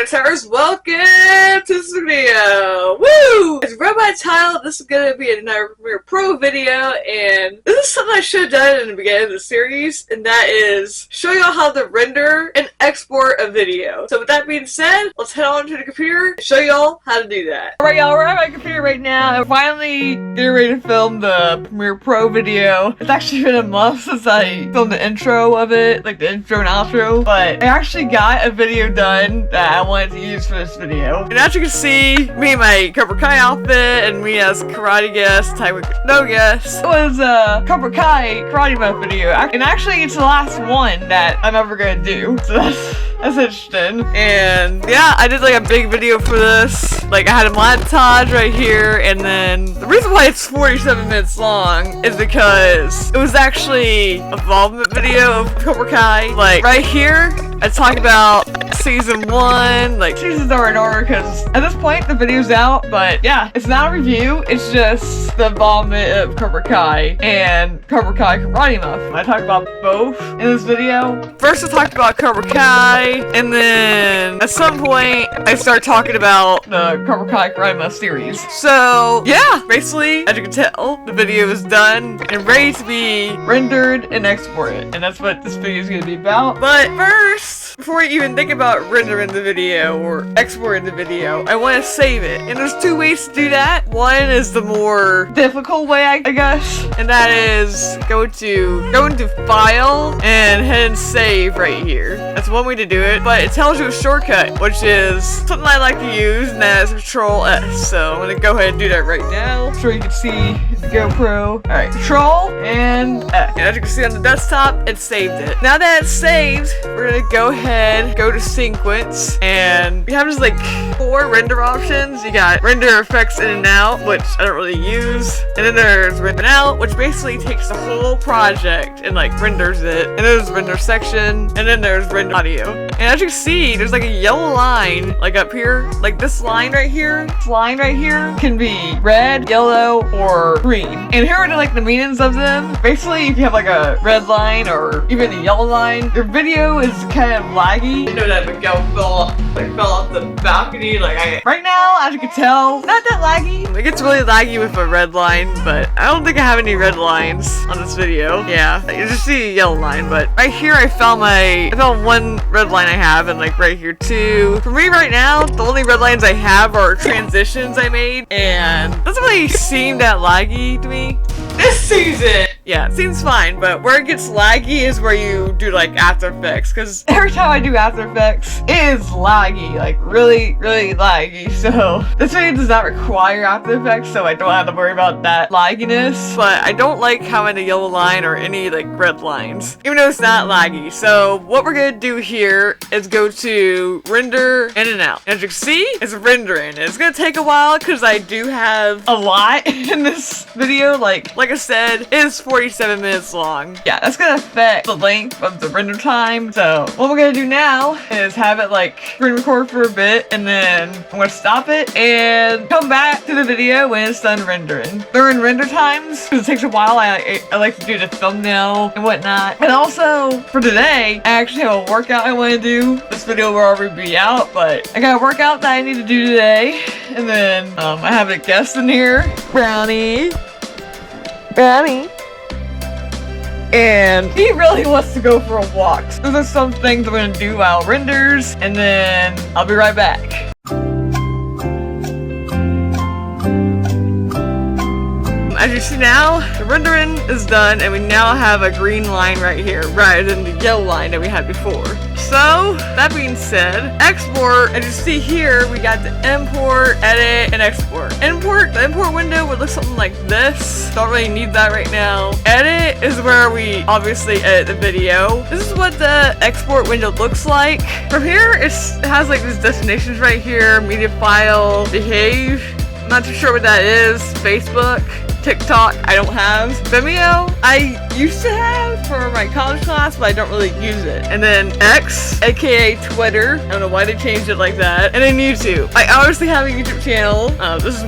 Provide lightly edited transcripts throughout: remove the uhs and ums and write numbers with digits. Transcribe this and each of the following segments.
Towers, welcome to this video! Woo! As Robot Tile, this is gonna be another Premiere Pro video, and this is something I should have done in the beginning of the series, and that is show y'all how to render and export a video. So with that being said, let's head on to the computer and show y'all how to do that. Alright y'all, we're at my computer right now, and finally getting ready to film the Premiere Pro video. It's actually been a month since I filmed the intro of it, like the intro and outro, but I actually got a video done that I wanted to use for this video. And as you can see, me in my Copyrigh outfit and me as karate guest, no guest. It was a Copyrigh karate mode video, and actually it's the last one that I'm ever gonna do, so that's interesting. And yeah, I did like a big video for this. Like I had a montage right here, and then the reason why it's 47 minutes long is because it was actually a involvement video of Copyrigh. Like right here, I talk about season 1, like seasons are in order because at this point the video's out, but yeah, it's not a review, it's just the involvement of Copyrigh and Copyrigh karate muff. I talk about both in this video. First I talked about Copyrigh, and then at some point I started talking about the Copyrigh karate muff series. So yeah, basically, as you can tell, the video is done and ready to be rendered and exported, and that's what this video is going to be about. But first, before you even think about rendering the video or exporting the video, I want to save it. And there's two ways to do that. One is the more difficult way, I guess, and that is go into File and hit and save right here. That's one way to do it, but it tells you a shortcut, which is something I like to use, and that is Control S. So I'm going to go ahead and do that right now. I'm sure you can see the GoPro. Alright, Control and S. And as you can see on the desktop, it saved it. Now that it's saved, we're going to go ahead, go to sequence, and we have just like 4 render options. You got render effects in and out, which I don't really use, and then there's render out, which basically takes the whole project and like renders it, and there's render section, and then there's render audio. And as you can see, there's like a yellow line like up here, like this line right here. This line right here can be red, yellow, or green, and here are like the meanings of them. Basically, if you have like a red line or even a yellow line, your video is kind of laggy. You know that Miguel fell off the balcony. Right now, as you can tell, not that laggy. It gets really laggy with a red line, but I don't think I have any red lines on this video. Yeah, you just see a yellow line, but right here I found one red line I have, and like right here too. For me right now, the only red lines I have are transitions I made, and it doesn't really seem that laggy to me. This season! Yeah, it seems fine, but where it gets laggy is where you do like After Effects, because every time I do After Effects, it is laggy, like really, really laggy. So this video does not require After Effects, so I don't have to worry about that lagginess. But I don't like having a yellow line or any like red lines, even though it's not laggy. So what we're gonna do here is go to render in and out. As you can see, it's rendering. It's gonna take a while because I do have a lot in this video. Like I said, it is 47 minutes long. Yeah, that's gonna affect the length of the render time. So what we're gonna do now is have it like screen record for a bit, and then I'm gonna stop it and come back to the video when it's done rendering. During render times, because it takes a while, I like to do the thumbnail and whatnot. And also for today, I actually have a workout I want to do. This video will already be out, but I got a workout that I need to do today. And then I have a guest in here, Brownie. And he really wants to go for a walk. So those are some things I'm gonna do while renders, and then I'll be right back. As you see now, the rendering is done, and we now have a green line right here, rather than the yellow line that we had before. So, that being said, export, as you see here, we got the import, edit, and export. The import window would look something like this. Don't really need that right now. Edit is where we obviously edit the video. This is what the export window looks like. From here, it has like these destinations right here, media file, behave. I'm not too sure what that is. Facebook. TikTok, I don't have. Vimeo, I used to have. for my college class, but I don't really use it. And then X, aka Twitter. I don't know why they changed it like that. And then YouTube. I obviously have a YouTube channel. That's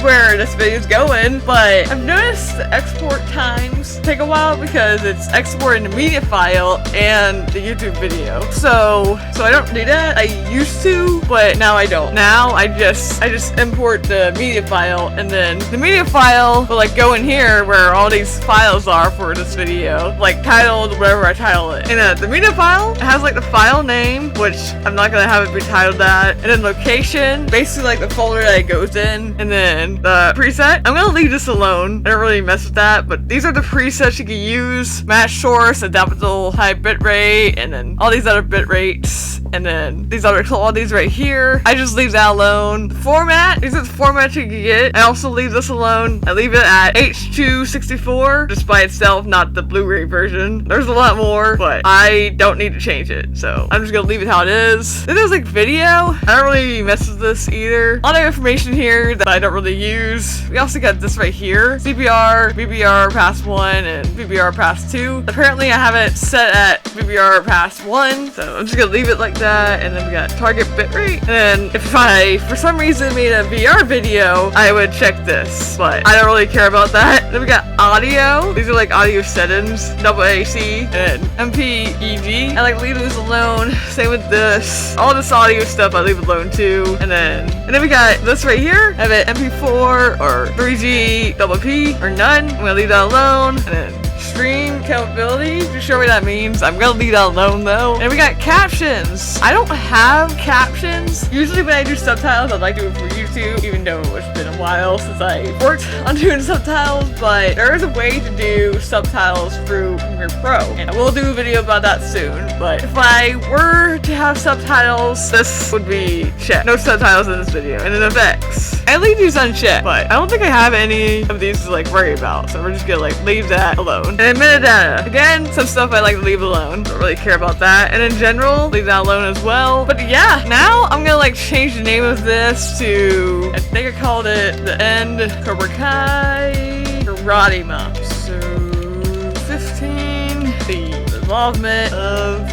where this video's going. But I've noticed the export times take a while because it's exporting the media file and the YouTube video. So I don't do that. I used to, but now I don't. Now I just import the media file, and then the media file will like go in here where all these files are for this video, like titled whatever I title it. And the media file, it has like the file name, which I'm not gonna have it be titled that, and then location, basically like the folder that it goes in, and then the preset. I'm gonna leave this alone. I don't really mess with that, but these are the presets you can use: match source, adaptable high bitrate, and then all these other bit rates, and then all these right here. I just leave that alone. The format, these are the formats you can get. I also leave this alone. I leave it at H264 just by itself, not the Blu-ray version. There's a lot more, but I don't need to change it, so I'm just gonna leave it how it is. Then there's like video. I don't really mess with this either. A lot of information here that I don't really use. We also got this right here: BBR, BBR past 1, and BBR past 2. Apparently I have it set at BBR past 1, so I'm just gonna leave it like that. And then we got target bitrate. And then if I for some reason made a VR video, I would check this, but I don't really care about that. Then we got audio. These are like audio settings: AAC and MPEG. I like leave those alone. Same with this. All this audio stuff I leave alone too. And then we got this right here. I have it MP4 or 3G double P or none. I'm gonna leave that alone. And then stream capability. Not sure what that means. I'm gonna leave that alone though. And we got captions. I don't have captions. Usually when I do subtitles, I like to do it for YouTube, even though it's been a while since I worked on doing subtitles, but there is a way to do subtitles through Premiere Pro, and I will do a video about that soon. But if I were to have subtitles, this would be checked. No subtitles in this video. And then effects, I leave these unchecked, but I don't think I have any of these to like worry about, so we're just gonna like leave that alone. And then metadata, again, some stuff I like to leave alone. Don't really care about that. And in general, leave that alone as well. But yeah, now I'm gonna like change the name of this to, I think I called it the End Copyrigh Karate Mops. So 15, the involvement of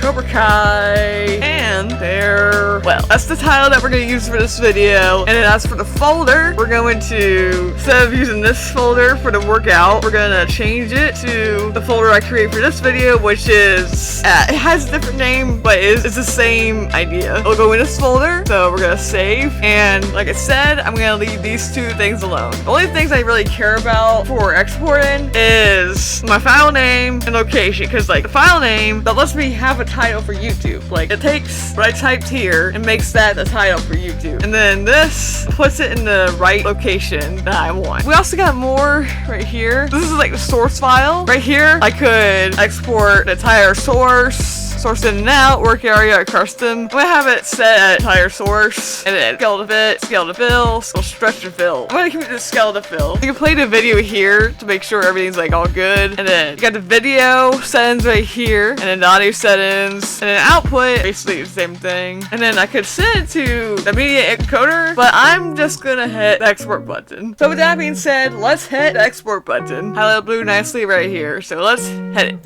Copyrigh and their, well, that's the title that we're going to use for this video. And then as for the folder, we're going to, instead of using this folder for the workout, we're going to change it to the folder I create for this video, which is, it has a different name, but it's the same idea. It'll go in this folder, so we're going to save. And like I said, I'm going to leave these two things alone. The only things I really care about for exporting is my file name and location, because like the file name, that lets me have a title for YouTube. Like it takes what I typed here and makes that the title for YouTube. And then this puts it in the right location that I want. We also got more right here. This is like the source file. Right here, I could export the entire source in and out, work area, custom. I'm gonna have it set at entire source, and then scale to fit, scale to fill, stretch to fill. I'm gonna keep it to scale to fill. You can play the video here to make sure everything's like all good. And then you got the video settings right here, and then the audio settings, and then output, basically the same thing. And then I could send it to the media encoder, but I'm just gonna hit the export button. So with that being said, let's hit the export button. Highlight blue nicely right here. So let's hit it.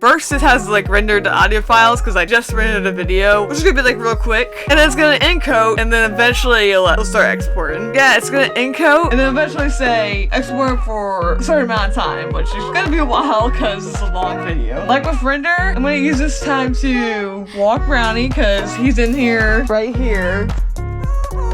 First, it has like rendered the audio files because I just rendered a video, which is gonna be like real quick. And then it's gonna encode, and then eventually it'll start exporting. Yeah, it's gonna encode, and then eventually say export for a certain amount of time, which is gonna be a while because it's a long video. Like with render, I'm gonna use this time to walk Brownie because he's in here, right here.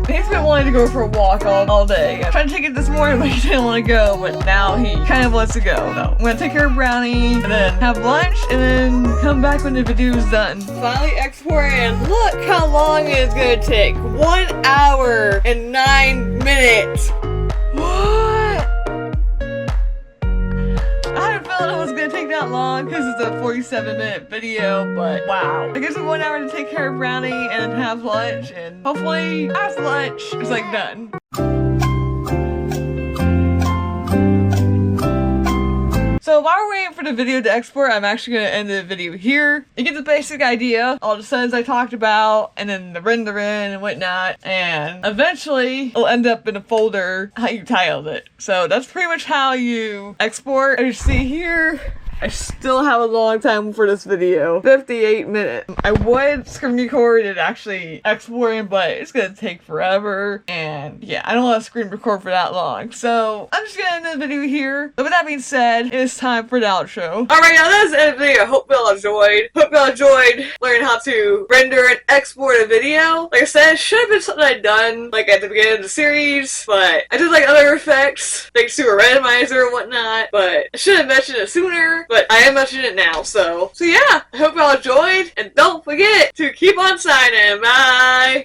He's been wanting to go for a walk all day. I tried to take it this morning, but he didn't want to go, but now he kind of wants to go. So I'm gonna take care of Brownie, and then have lunch, and then come back when the video is done. Finally export, and look how long it's gonna take. 1 hour and 9 minutes. What? I had a feeling it was gonna take that long because it's a 47-minute video, but wow. I guess it's 1 hour to take care of Brownie and have lunch, and hopefully after lunch it's like done. So while we're waiting for the video to export, I'm actually going to end the video here. You get the basic idea, all the settings I talked about, and then the rendering and whatnot, and eventually it'll end up in a folder how you titled it. So that's pretty much how you export. As you see here, I still have a long time for this video. 58 minutes. I would screen record and actually exporting, but it's gonna take forever. And yeah, I don't want to screen record for that long. So I'm just gonna end the video here. But with that being said, it is time for the outro. Alright, now that's the end of the video. I hope y'all enjoyed. Hope y'all enjoyed learning how to render and export a video. Like I said, it should have been something I'd done like at the beginning of the series, but I did like other effects thanks to a randomizer and whatnot. But I should have mentioned it sooner, but I am mentioning it now. So yeah, I hope y'all enjoyed, and don't forget to keep on signing. Bye!